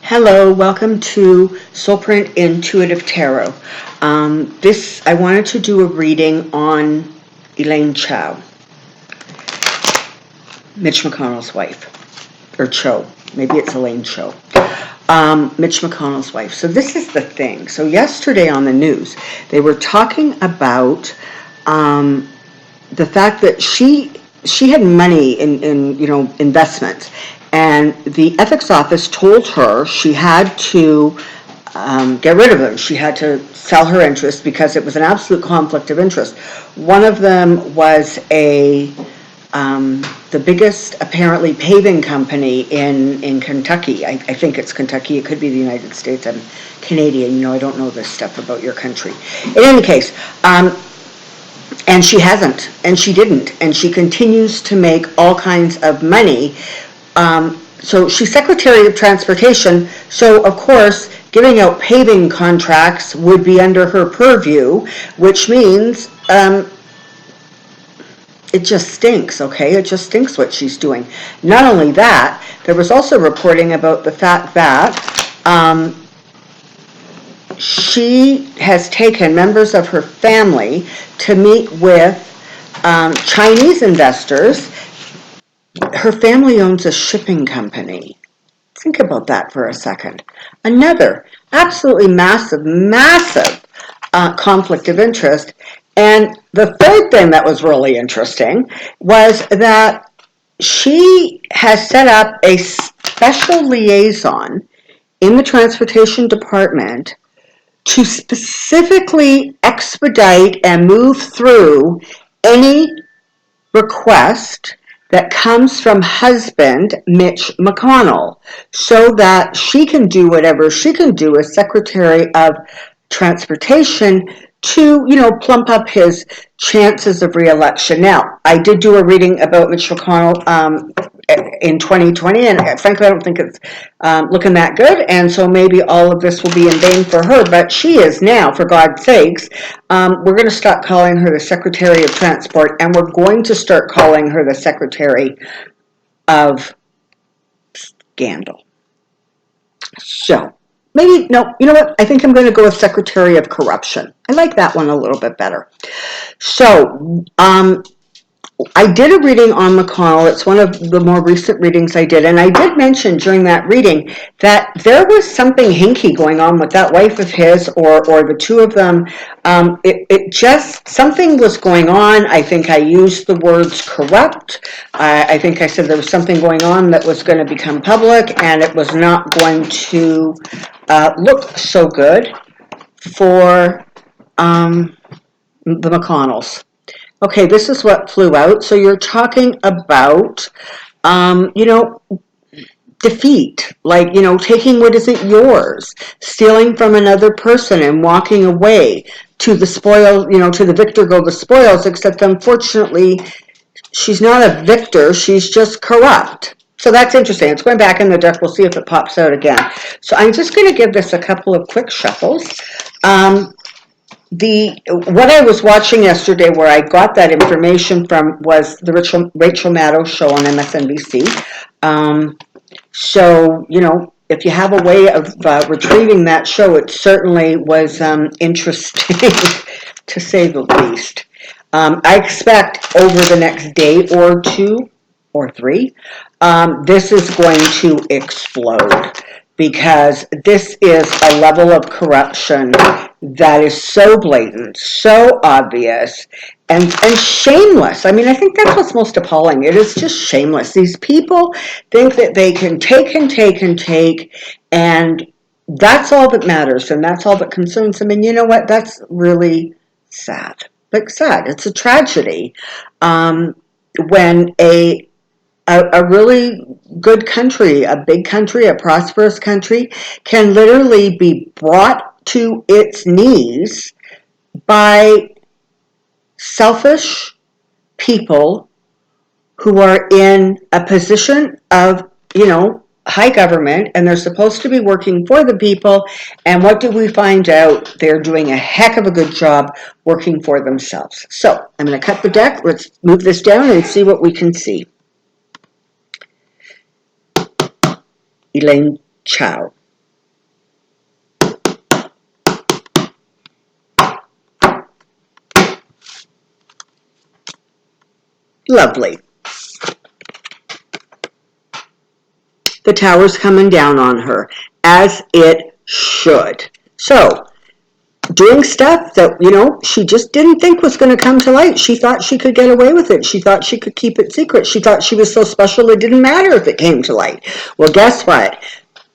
Hello, welcome to Soulprint Intuitive Tarot. I wanted to do a reading on Elaine Chao, Mitch McConnell's wife, or Cho. Maybe it's Elaine Cho. Mitch McConnell's wife. So this is the thing. So yesterday on the news, they were talking about the fact that she had money in investments. And the ethics office told her she had to get rid of them. She had to sell her interest because it was an absolute conflict of interest. One of them was the biggest, apparently, paving company in Kentucky. I think it's Kentucky. It could be the United States. I'm Canadian. I don't know this stuff about your country. In any case, and she hasn't, and she didn't, and she continues to make all kinds of money. So she's Secretary of Transportation, so of course giving out paving contracts would be under her purview, which means it just stinks, okay? It just stinks what she's doing. Not only that, there was also reporting about the fact that she has taken members of her family to meet with Chinese investors. Her family owns a shipping company. Think about that for a second. Another absolutely massive conflict of interest. And the third thing that was really interesting was that she has set up a special liaison in the transportation department to specifically expedite and move through any request that comes from husband Mitch McConnell, so that she can do whatever she can do as Secretary of Transportation to, plump up his chances of re-election. Now, I did do a reading about Mitch McConnell in 2020, and frankly, I don't think it's looking that good, and so maybe all of this will be in vain for her, but she is now, for God's sakes. We're going to stop calling her the Secretary of Transport, and we're going to start calling her the Secretary of Scandal. So, maybe, no, you know what? I think I'm going to go with Secretary of Corruption. I like that one a little bit better. So, I did a reading on McConnell. It's one of the more recent readings I did. And I did mention during that reading that there was something hinky going on with that wife of his or the two of them. It just, something was going on. I think I used the words corrupt. I think I said there was something going on that was going to become public, and it was not going to look so good for the McConnells. Okay, this is what flew out. So you're talking about, defeat, like, taking what isn't yours, stealing from another person and walking away. To the spoil, to the victor go the spoils, except unfortunately, she's not a victor, she's just corrupt. So that's interesting. It's going back in the deck. We'll see if it pops out again. So I'm just going to give this a couple of quick shuffles. What I was watching yesterday, where I got that information from, was the Rachel Maddow show on MSNBC. So, if you have a way of retrieving that show, it certainly was interesting, to say the least. I expect over the next day or two or three, this is going to explode, because this is a level of corruption that is so blatant, so obvious, and shameless. I mean, I think that's what's most appalling. It is just shameless. These people think that they can take and take and take, and that's all that matters, and that's all that concerns them. And you know what? That's really sad. Like, sad. It's a tragedy when a really good country, a big country, a prosperous country, can literally be brought to its knees by selfish people who are in a position of, high government, and they're supposed to be working for the people. And what do we find out? They're doing a heck of a good job working for themselves. So I'm going to cut the deck. Let's move this down and see what we can see. Elaine Chao. Lovely. The tower's coming down on her, as it should. So, doing stuff that, she just didn't think was going to come to light. She thought she could get away with it. She thought she could keep it secret. She thought she was so special it didn't matter if it came to light. Well, guess what?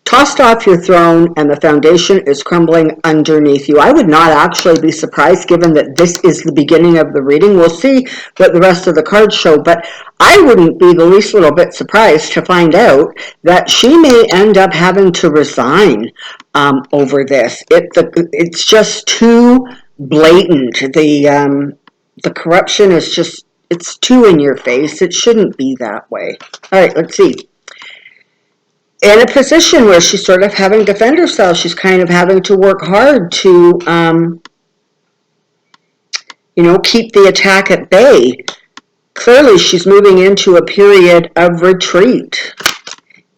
Tossed off your throne and the foundation is crumbling underneath you. I would not actually be surprised, given that this is the beginning of the reading. We'll see what the rest of the cards show, but I wouldn't be the least little bit surprised to find out that she may end up having to resign over this. It's just too blatant. The corruption is just, it's too in your face. It shouldn't be that way. All right, let's see. In a position where she's sort of having to defend herself, she's kind of having to work hard to, keep the attack at bay. Clearly, she's moving into a period of retreat,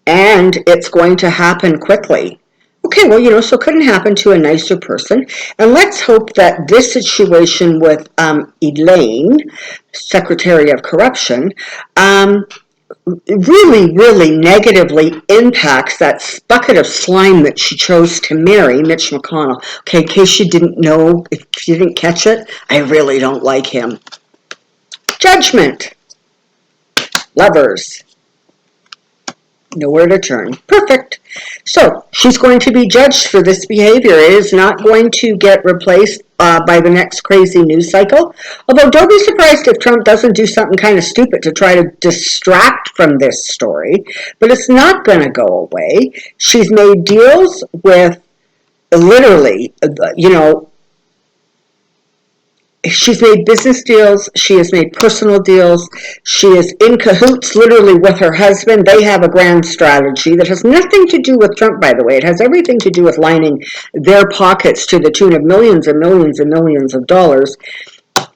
and it's going to happen quickly. Okay, well, so it couldn't happen to a nicer person. And let's hope that this situation with Elaine, Secretary of Corruption, really, really negatively impacts that bucket of slime that she chose to marry, Mitch McConnell. Okay, in case you didn't know, if you didn't catch it, I really don't like him. Judgment. Lovers. Nowhere to turn. Perfect. So, she's going to be judged for this behavior. It is not going to get replaced by the next crazy news cycle. Although, don't be surprised if Trump doesn't do something kind of stupid to try to distract from this story. But it's not going to go away. She's made deals with, literally, she's made business deals, she has made personal deals, she is in cahoots literally with her husband. They have a grand strategy that has nothing to do with Trump, by the way. It has everything to do with lining their pockets to the tune of millions and millions and millions of dollars.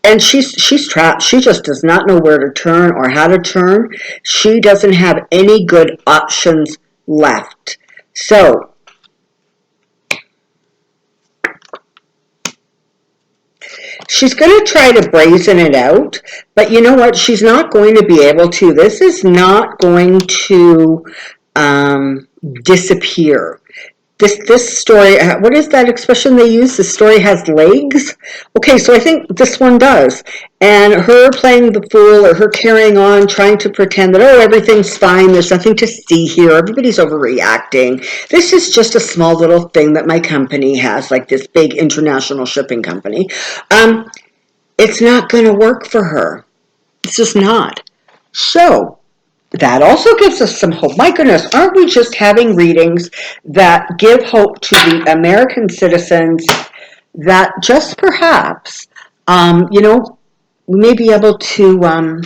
And she's trapped. She just does not know where to turn or how to turn. She doesn't have any good options left. So, she's going to try to brazen it out, but you know what? She's not going to be able to. This is not going to disappear. This story, what is that expression they use? The story has legs? Okay, so I think this one does. And her playing the fool, or her carrying on, trying to pretend that, everything's fine, there's nothing to see here, everybody's overreacting. This is just a small little thing that my company has, like this big international shipping company. It's not going to work for her. It's just not. So, that also gives us some hope. My goodness, aren't we just having readings that give hope to the American citizens that just perhaps, we may be able to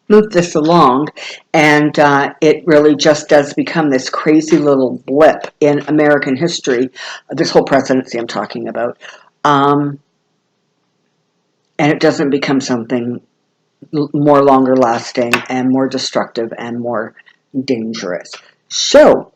move this along, and it really just does become this crazy little blip in American history, this whole presidency I'm talking about, and it doesn't become something more longer lasting and more destructive and more dangerous. So,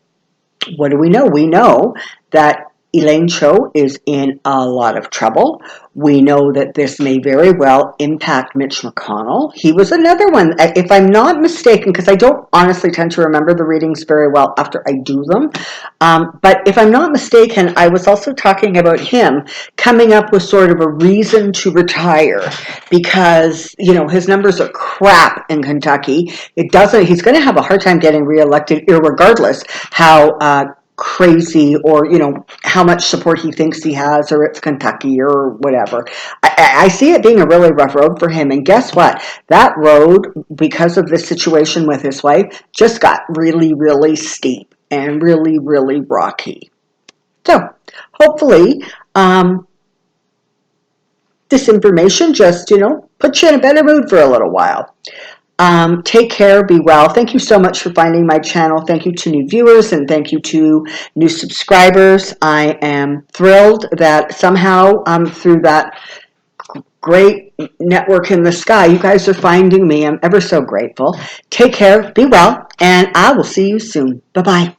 what do we know? We know that Elaine Chao is in a lot of trouble. We know that this may very well impact Mitch McConnell. He was another one, if I'm not mistaken, because I don't honestly tend to remember the readings very well after I do them, but if I'm not mistaken, I was also talking about him coming up with sort of a reason to retire because, his numbers are crap in Kentucky. He's going to have a hard time getting reelected, irregardless how crazy or how much support he thinks he has, or it's Kentucky or whatever. I see it being a really rough road for him, and guess what, that road, because of this situation with his wife, just got really, really steep and really, really rocky. So hopefully this information just puts you in a better mood for a little while. Take care, be well. Thank you so much for finding my channel. Thank you to new viewers and thank you to new subscribers. I am thrilled that somehow through that great network in the sky, you guys are finding me. I'm ever so grateful. Take care, be well, and I will see you soon. Bye-bye.